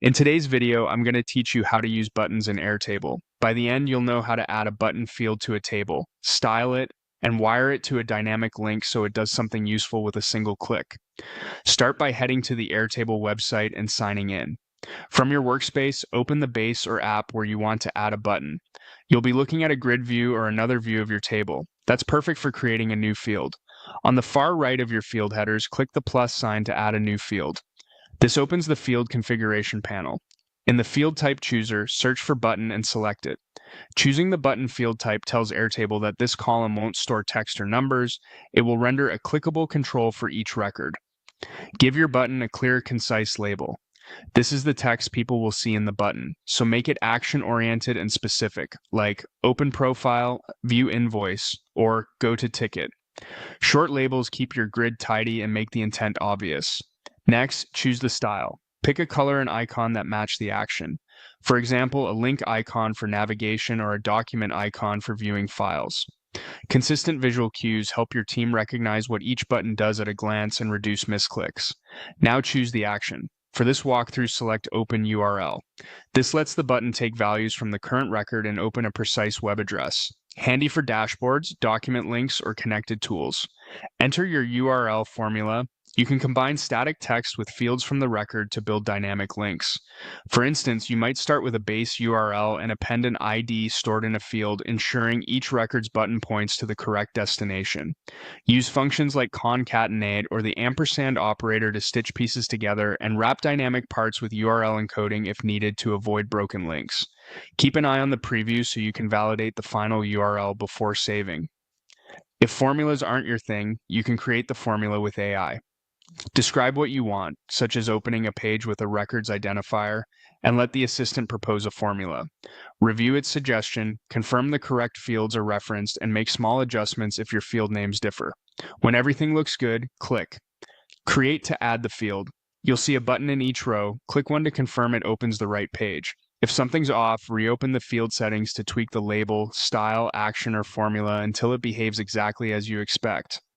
In today's video, I'm going to teach you how to use buttons in Airtable. By the end, you'll know how to add a button field to a table, style it, and wire it to a dynamic link so it does something useful with a single click. Start by heading to the Airtable website and signing in. From your workspace, open the base or app where you want to add a button. You'll be looking at a grid view or another view of your table. That's perfect for creating a new field. On the far right of your field headers, click the plus sign to add a new field. This opens the field configuration panel. In the field type chooser, search for button and select it. Choosing the button field type tells Airtable that this column won't store text or numbers. It will render a clickable control for each record. Give your button a clear, concise label. This is the text people will see in the button, so make it action-oriented and specific, like Open Profile, View Invoice, or Go to Ticket. Short labels keep your grid tidy and make the intent obvious. Next, choose the style. Pick a color and icon that match the action. For example, a link icon for navigation or a document icon for viewing files. Consistent visual cues help your team recognize what each button does at a glance and reduce misclicks. Now choose the action. For this walkthrough, select Open URL. This lets the button take values from the current record and open a precise web address. Handy for dashboards, document links, or connected tools. Enter your URL formula. You can combine static text with fields from the record to build dynamic links. For instance, you might start with a base URL and append an ID stored in a field, ensuring each record's button points to the correct destination. Use functions like concatenate or the ampersand operator to stitch pieces together, and wrap dynamic parts with URL encoding if needed to avoid broken links. Keep an eye on the preview so you can validate the final URL before saving. If formulas aren't your thing, you can create the formula with AI. Describe what you want, such as opening a page with a records identifier, and let the assistant propose a formula. Review its suggestion, confirm the correct fields are referenced, and make small adjustments if your field names differ. When everything looks good, click Create to add the field. You'll see a button in each row. Click one to confirm it opens the right page. If something's off, reopen the field settings to tweak the label, style, action, or formula until it behaves exactly as you expect.